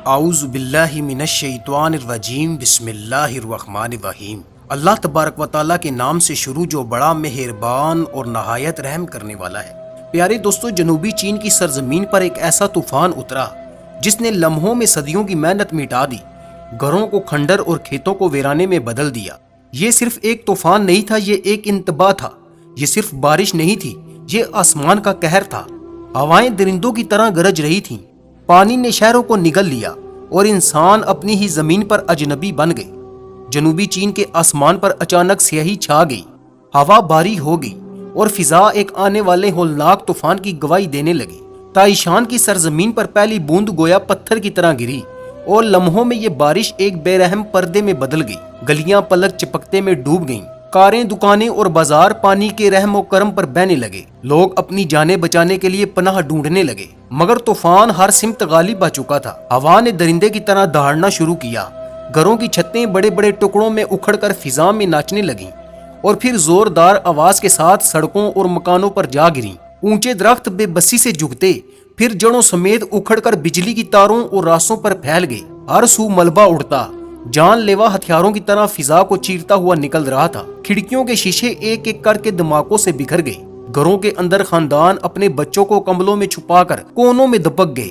اعوذ باللہ من الشیطان الرجیم بسم اللہ الرحمن الرحیم۔ اللہ تبارک و تعالیٰ کے نام سے شروع جو بڑا مہربان اور نہایت رحم کرنے والا ہے۔ پیارے دوستو، جنوبی چین کی سرزمین پر ایک ایسا طوفان اترا جس نے لمحوں میں صدیوں کی محنت مٹا دی، گھروں کو کھنڈر اور کھیتوں کو ویرانے میں بدل دیا۔ یہ صرف ایک طوفان نہیں تھا، یہ ایک انتباہ تھا۔ یہ صرف بارش نہیں تھی، یہ آسمان کا قہر تھا۔ ہوائیں درندوں کی طرح گرج رہی تھیں، پانی نے شہروں کو نگل لیا اور انسان اپنی ہی زمین پر اجنبی بن گئے۔ جنوبی چین کے آسمان پر اچانک سیاہی چھا گئی، ہوا بھاری ہو گئی اور فضا ایک آنے والے ہولناک طوفان کی گواہی دینے لگی۔ تائیشان کی سرزمین پر پہلی بوند گویا پتھر کی طرح گری اور لمحوں میں یہ بارش ایک بے رحم پردے میں بدل گئی۔ گلیاں پلک چپکتے میں ڈوب گئیں، کاریں، دکانیں اور بازار پانی کے رحم و کرم پر بہنے لگے۔ لوگ اپنی جانیں بچانے کے لیے پناہ ڈھونڈنے لگے، مگر طوفان ہر سمت غالب آ چکا تھا۔ ہوا نے درندے کی طرح دہاڑنا شروع کیا، گھروں کی چھتیں بڑے بڑے ٹکڑوں میں اکھڑ کر فضا میں ناچنے لگیں اور پھر زوردار آواز کے ساتھ سڑکوں اور مکانوں پر جا گریں۔ اونچے درخت بے بسی سے جھکتے، پھر جڑوں سمیت اکھڑ کر بجلی کی تاروں اور راستوں پر پھیل گئے۔ ہر سو ملبہ اڑتا، جان لیوا ہتھیاروں کی طرح فضا کو چیرتا ہوا نکل رہا تھا۔ کھڑکیوں کے شیشے ایک ایک کر کے دھماکوں سے بکھر گئے۔ گھروں کے اندر خاندان اپنے بچوں کو کمبلوں میں چھپا کر کونوں میں دبک گئے۔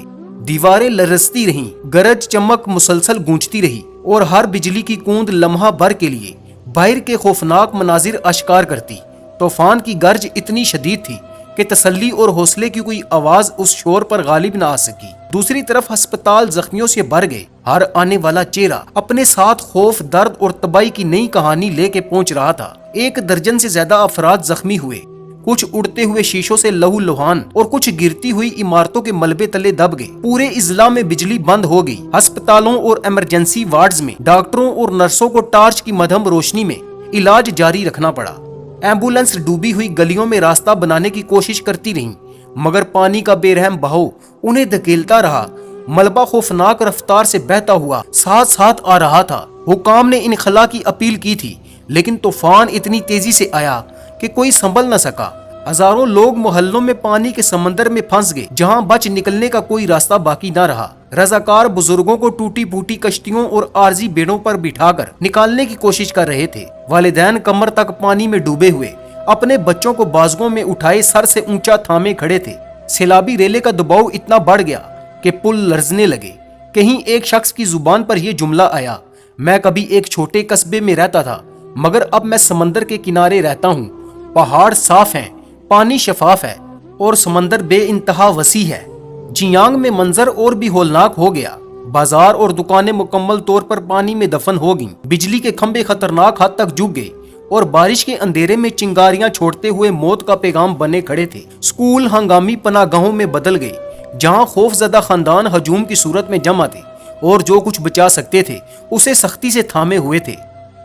دیواریں لرزتی رہیں، گرج چمک مسلسل گونجتی رہی اور ہر بجلی کی کوند لمحہ بھر کے لیے باہر کے خوفناک مناظر اشکار کرتی۔ طوفان کی گرج اتنی شدید تھی کہ تسلی اور حوصلے کی کوئی آواز اس شور پر غالب نہ آ سکی۔ دوسری طرف ہسپتال زخمیوں سے بھر گئے، ہر آنے والا چہرہ اپنے ساتھ خوف، درد اور تباہی کی نئی کہانی لے کے پہنچ رہا تھا۔ 1 درجن سے زیادہ افراد زخمی ہوئے، کچھ اڑتے ہوئے شیشوں سے لہو لہان اور کچھ گرتی ہوئی عمارتوں کے ملبے تلے دب گئے۔ پورے اضلاع میں بجلی بند ہو گئی۔ ہسپتالوں اور ایمرجنسی وارڈز میں ڈاکٹروں اور نرسوں کو ٹارچ کی مدھم روشنی میں علاج جاری رکھنا پڑا۔ ایمبولینس ڈوبی ہوئی گلیوں میں راستہ بنانے کی کوشش کرتی رہیں، مگر پانی کا بے رحم بہاؤ انہیں دھکیلتا رہا۔ ملبہ خوفناک رفتار سے بہتا ہوا ساتھ ساتھ آ رہا تھا۔ حکام نے انخلا کی اپیل کی تھی، لیکن طوفان اتنی تیزی سے آیا کہ کوئی سنبھل نہ سکا۔ ہزاروں لوگ محلوں میں پانی کے سمندر میں پھنس گئے، جہاں بچ نکلنے کا کوئی راستہ باقی نہ رہا۔ رضاکار بزرگوں کو ٹوٹی پھوٹی کشتیوں اور عارضی بیڑوں پر بٹھا کر نکالنے کی کوشش کر رہے تھے۔ والدین کمر تک پانی میں ڈوبے ہوئے اپنے بچوں کو بازوؤں میں اٹھائے سر سے اونچا تھامے کھڑے تھے۔ سیلابی ریلے کا دباؤ اتنا بڑھ گیا کہ پل لرزنے لگے۔ کہیں ایک شخص کی زبان پر یہ جملہ آیا، میں کبھی ایک چھوٹے قصبے میں رہتا تھا، مگر اب میں سمندر کے کنارے رہتا ہوں۔ پہاڑ صاف ہیں، پانی شفاف ہے اور سمندر بے انتہا وسیع ہے۔ جیانگ میں منظر اور بھی ہولناک ہو گیا۔ بازار اور دکانیں مکمل طور پر پانی میں دفن ہو گئیں، بجلی کے کھمبے خطرناک حد تک جھک گئے اور بارش کے اندھیرے میں چنگاریاں چھوڑتے ہوئے موت کا پیغام بنے کھڑے تھے۔ سکول ہنگامی پناہ گاہوں میں بدل گئے، جہاں خوف زدہ خاندان ہجوم کی صورت میں جمع تھے اور جو کچھ بچا سکتے تھے اسے سختی سے تھامے ہوئے تھے۔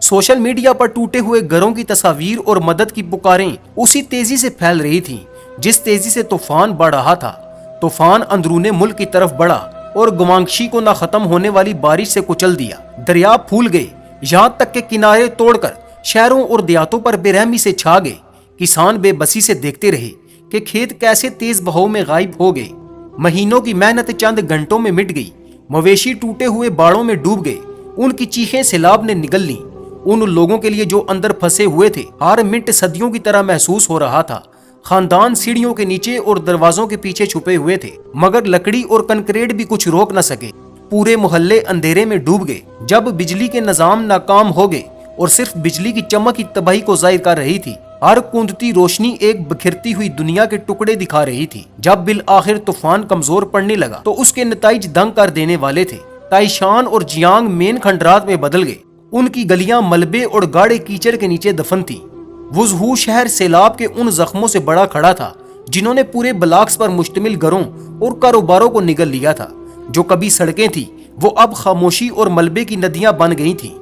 سوشل میڈیا پر ٹوٹے ہوئے گھروں کی تصاویر اور مدد کی پکاریں اسی تیزی سے پھیل رہی تھیں جس تیزی سے طوفان بڑھ رہا تھا۔ طوفان اندرون ملک کی طرف بڑھا اور گوانگشی کو نہ ختم ہونے والی بارش سے کچل دیا۔ دریا پھول گئے، یہاں تک کہ کنارے توڑ کر شہروں اور دیہاتوں پر بے رحمی سے چھا گئے۔ کسان بے بسی سے دیکھتے رہے کہ کھیت کیسے تیز بہاؤ میں غائب ہو گئے۔ مہینوں کی محنت چند گھنٹوں میں مٹ گئی۔ مویشی ٹوٹے ہوئے باڑوں میں ڈوب گئے، ان کی چیخیں سیلاب نے نگل لیں۔ ان لوگوں کے لیے جو اندر پھنسے ہوئے تھے، ہر منٹ صدیوں کی طرح محسوس ہو رہا تھا۔ خاندان سیڑھیوں کے نیچے اور دروازوں کے پیچھے چھپے ہوئے تھے، مگر لکڑی اور کنکریٹ بھی کچھ روک نہ سکے۔ پورے محلے اندھیرے میں ڈوب گئے۔ جب بجلی کے نظام ناکام ہو گئے اور صرف بجلی کی چمک ہی تباہی کو ظاہر کر رہی تھی، ہر کوندتی روشنی ایک بکھرتی ہوئی دنیا کے ٹکڑے دکھا رہی تھی۔ جب بالآخر طوفان کمزور پڑنے لگا تو اس کے نتائج دنگ کر دینے والے تھے۔ تائیشان اور جیانگ مین کھنڈرات میں بدل گئے، ان کی گلیاں ملبے اور گاڑے کیچڑ کے نیچے دفن تھیں۔ وضوح شہر سیلاب کے ان زخموں سے بڑا کھڑا تھا جنہوں نے پورے بلاکس پر مشتمل گھروں اور کاروباروں کو نگل لیا تھا۔ جو کبھی سڑکیں تھیں وہ اب خاموشی اور ملبے کی ندیاں بن گئی تھیں۔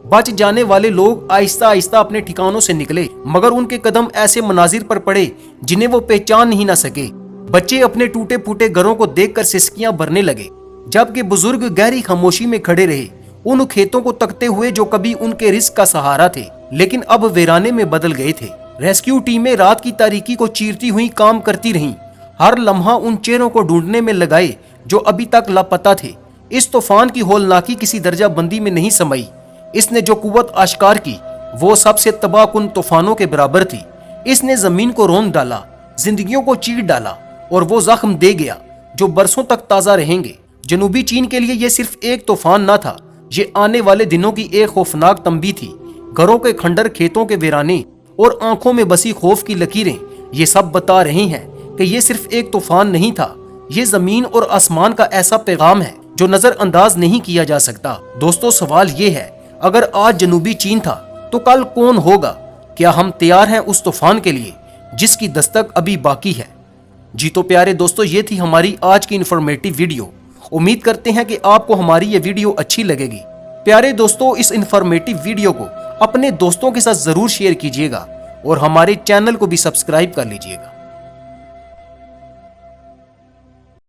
بچ جانے والے لوگ آہستہ آہستہ اپنے ٹھکانوں سے نکلے، مگر ان کے قدم ایسے مناظر پر پڑے جنہیں وہ پہچان نہیں نہ سکے۔ بچے اپنے ٹوٹے پھوٹے گھروں کو دیکھ کر سسکیاں بھرنے لگے، جبکہ بزرگ گہری خاموشی میں کھڑے رہے، ان کھیتوں کو تکتے ہوئے جو کبھی ان کے رزق کا سہارا تھے لیکن اب ویرانے میں بدل گئے تھے۔ ریسکیو ٹیمیں رات کی تاریکی کو چیرتی ہوئی کام کرتی رہیں، ہر لمحہ ان چہروں کو ڈھونڈنے میں لگائے جو ابھی تک لاپتہ تھے۔ اس طوفان کی ہولناکی کسی درجہ بندی میں نہیں سمائی. اس نے جو قوت آشکار کی وہ سب سے تباہ کن طوفانوں کے برابر تھی. اس نے زمین کو رون ڈالا، زندگیوں کو چیر ڈالا اور وہ زخم دے گیا جو برسوں تک تازہ رہیں گے. جنوبی چین کے لیے یہ صرف ایک طوفان نہ تھا، یہ آنے والے دنوں کی ایک خوفناک تنبیہ تھی. گھروں کے کھنڈر، کھیتوں کے ویرانے اور آنکھوں میں بسی خوف کی لکیریں یہ سب بتا رہی ہیں کہ یہ صرف ایک طوفان نہیں تھا، یہ زمین اور آسمان کا ایسا پیغام ہے جو نظر انداز نہیں کیا جا سکتا. دوستو، سوال یہ ہے، اگر آج جنوبی چین تھا تو کل کون ہوگا؟ کیا ہم تیار ہیں اس طوفان کے لیے جس کی دستک ابھی باقی ہے؟ جی تو پیارے دوستو، یہ تھی ہماری آج کی انفارمیٹیو ویڈیو. امید کرتے ہیں کہ آپ کو ہماری یہ ویڈیو اچھی لگے گی. پیارے دوستو، اس انفارمیٹیو ویڈیو کو اپنے دوستوں کے ساتھ ضرور شیئر کیجیے گا اور ہمارے چینل کو بھی سبسکرائب کر لیجیے گا.